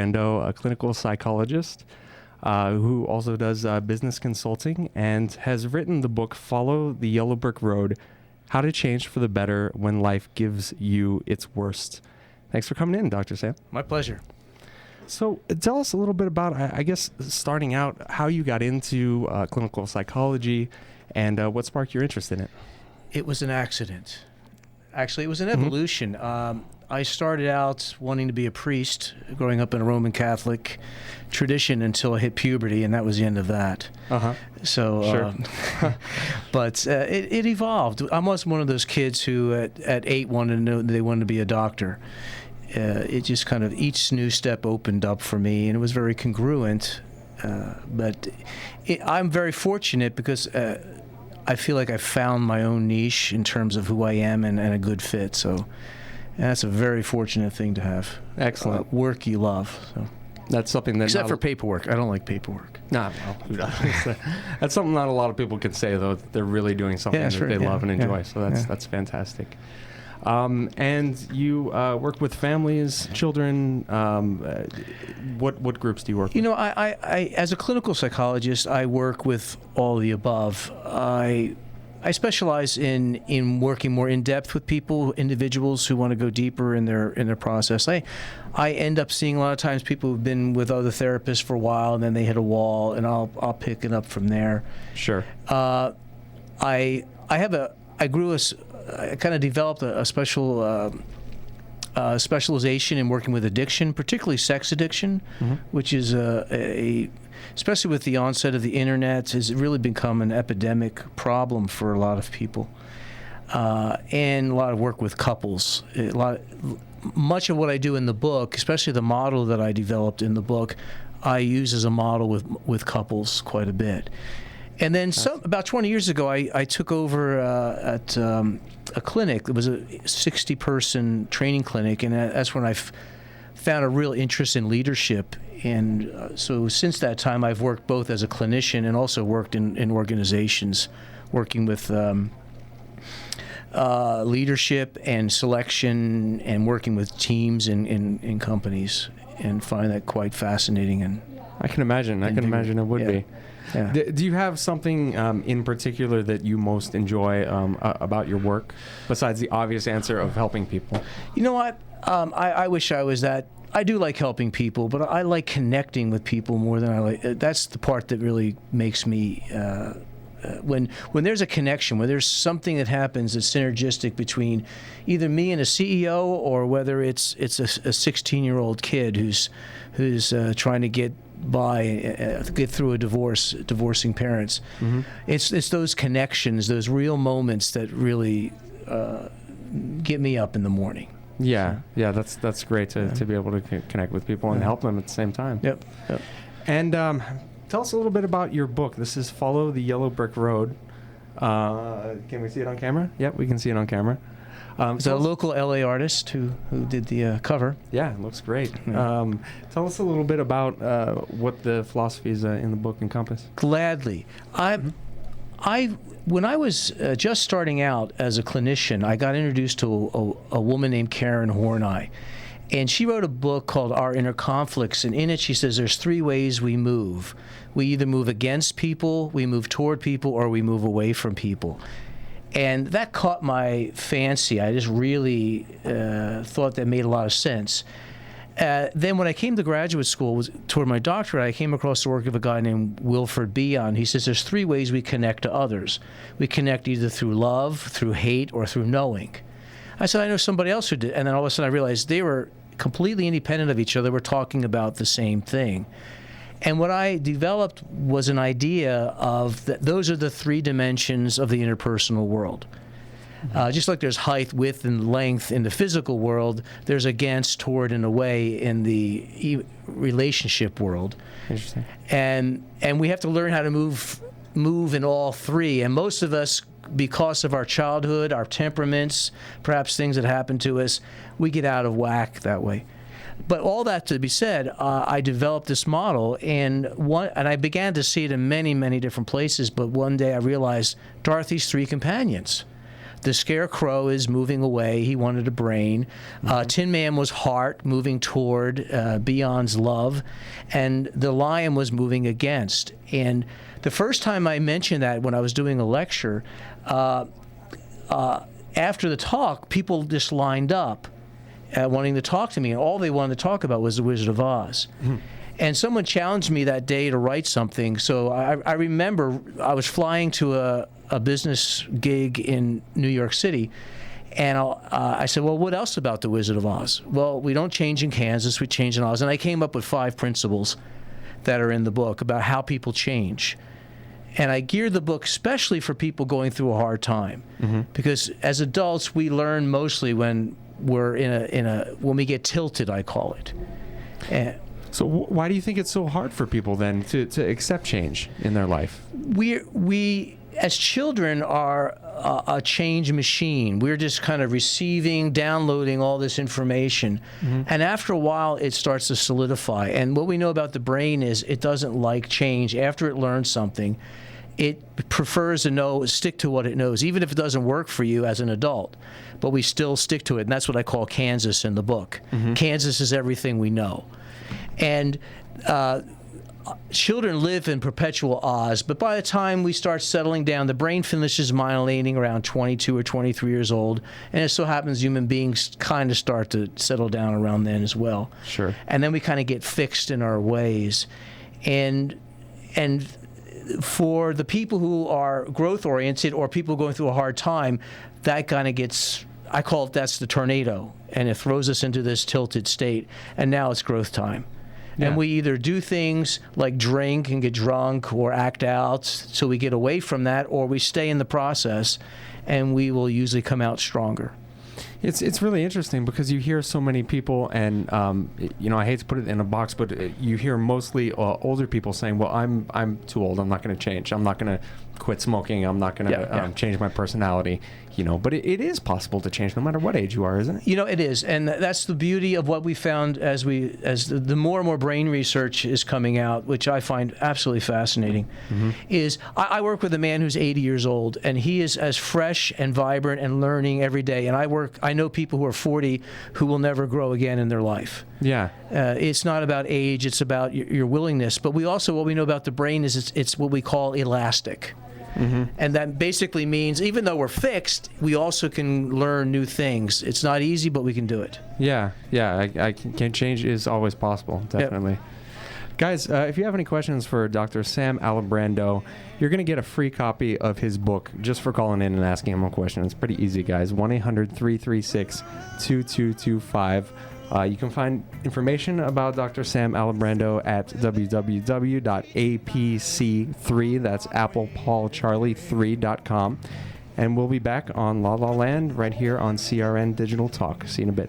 Brando, a clinical psychologist who also does business consulting and has written the book Follow the Yellow Brick Road, How to Change for the Better When Life Gives You Its Worst. Thanks for coming in, Dr. Sam. My pleasure. So tell us a little bit about, I guess, starting out, how you got into clinical psychology and what sparked your interest in it. It was an accident. Actually, it was an evolution. I started out wanting to be a priest, growing up in a Roman Catholic tradition until I hit puberty, and that was the end of that. So, Sure. but it evolved. I was one of those kids who at 8 wanted to know they wanted to be a doctor. It just kind of, each new step opened up for me, and it was very congruent. But I'm very fortunate because I feel like I found my own niche in terms of who I am and a good fit. So that's a very fortunate thing to have. Excellent. Work you love. So. That's something that... Except for paperwork. I don't like paperwork. Nah, well, who does? That's something not a lot of people can say, though, that they're really doing something that they love and enjoy. So that's fantastic. And you work with families, children. What groups do you work with? You know, I as a clinical psychologist, I work with all the above. I specialize in working more in depth with people, individuals who want to go deeper in their process. I end up seeing a lot of times people who've been with other therapists for a while, and then they hit a wall, and I'll pick it up from there. Sure. I kind of developed a special specialization in working with addiction, particularly sex addiction, which is especially with the onset of the internet, has really become an epidemic problem for a lot of people. And a lot of work with couples. Much of what I do in the book, especially the model that I developed in the book, I use as a model with couples quite a bit. And then about 20 years ago, I took over at a clinic. It was a 60-person training clinic, and that's when I found a real interest in leadership. And so since that time, I've worked both as a clinician and also worked in organizations, working with leadership and selection and working with teams in companies, and find that quite fascinating. And I can imagine. I can imagine it would be. Yeah. Do you have something in particular that you most enjoy about your work, besides the obvious answer of helping people? You know what? I wish I was that. I do like helping people, but I like connecting with people more than I like. That's the part that really makes me. When there's a connection, when there's something that happens that's synergistic between either me and a CEO, or whether it's a 16-year-old kid who's trying to get through a divorcing parents. It's those connections, those real moments that really get me up in the morning. Yeah, that's great to be able to connect with people and help them at the same time. Yep. And tell us a little bit about your book. This is Follow the Yellow Brick Road. Can we see it on camera? Yep, we can see it on camera. It's a local LA artist who did the cover. Yeah, it looks great. Yeah. Tell us a little bit about what the philosophies in the book encompass. Gladly. When I was just starting out as a clinician, I got introduced to a woman named Karen Horney. And she wrote a book called Our Inner Conflicts, and in it she says there's 3 ways we move. We either move against people, we move toward people, or we move away from people. And that caught my fancy. I just really thought that made a lot of sense. Then when I came to graduate school, toward my doctorate, I came across the work of a guy named Wilfred Bion. He says there's 3 ways we connect to others. We connect either through love, through hate, or through knowing. I said, I know somebody else who did. And then all of a sudden I realized they were completely independent of each other. We're talking about the same thing. And what I developed was an idea of that those are the 3 dimensions of the interpersonal world. Just like there's height, width, and length in the physical world, there's against, toward, and away in the relationship world. Interesting. And we have to learn how to move in all 3. And most of us, because of our childhood, our temperaments, perhaps things that happen to us, we get out of whack that way. But all that to be said, I developed this model, and I began to see it in many, many different places. But one day I realized Dorothy's 3 companions. The Scarecrow is moving away. He wanted a brain. Tin Man was heart, moving toward beyond's love. And the lion was moving against. And the first time I mentioned that when I was doing a lecture, after the talk, people just lined up wanting to talk to me, and all they wanted to talk about was The Wizard of Oz. And someone challenged me that day to write something. So I remember I was flying to a business gig in New York City, and I said, well, what else about The Wizard of Oz? Well, we don't change in Kansas, we change in Oz. And I came up with 5 principles that are in the book about how people change. And I geared the book especially for people going through a hard time, because as adults we learn mostly when we're when we get tilted, I call it. So why do you think it's so hard for people then to accept change in their life? We as children are a change machine. We're just kind of receiving, downloading all this information, and after a while it starts to solidify. And what we know about the brain is it doesn't like change. After it learns something, it prefers to stick to what it knows, even if it doesn't work for you as an adult. But we still stick to it, and that's what I call Kansas in the book. Kansas is everything we know. And children live in perpetual Oz, but by the time we start settling down, the brain finishes myelinating around 22 or 23 years old, and it so happens human beings kind of start to settle down around then as well. Sure. And then we kind of get fixed in our ways. And for the people who are growth-oriented or people going through a hard time, that kind of gets, I call it, that's the tornado, and it throws us into this tilted state, and now it's growth time. Yeah. And we either do things like drink and get drunk or act out so we get away from that, or we stay in the process, and we will usually come out stronger. It's really interesting because you hear so many people, and I hate to put it in a box, but you hear mostly older people saying, "Well, I'm too old. I'm not going to change. I'm not going to quit smoking. I'm not going to change my personality." But it is possible to change no matter what age you are, isn't it? It is, and that's the beauty of what we found as the more and more brain research is coming out, which I find absolutely fascinating. Is I work with a man who's 80 years old, and he is as fresh and vibrant and learning every day. And I know people who are 40 who will never grow again in their life. Yeah. It's not about age; it's about your willingness. But what we know about the brain is it's what we call elastic. And that basically means even though we're fixed, we also can learn new things. It's not easy, but we can do it. Yeah. I can change is always possible, definitely. Yep. Guys, if you have any questions for Dr. Sam Alibrando, you're going to get a free copy of his book just for calling in and asking him a question. It's pretty easy, guys. 1-800-336-2225. You can find information about Dr. Sam Alibrando at www.apc3, that's Apple Paul Charlie 3.com. And we'll be back on La La Land right here on CRN Digital Talk. See you in a bit.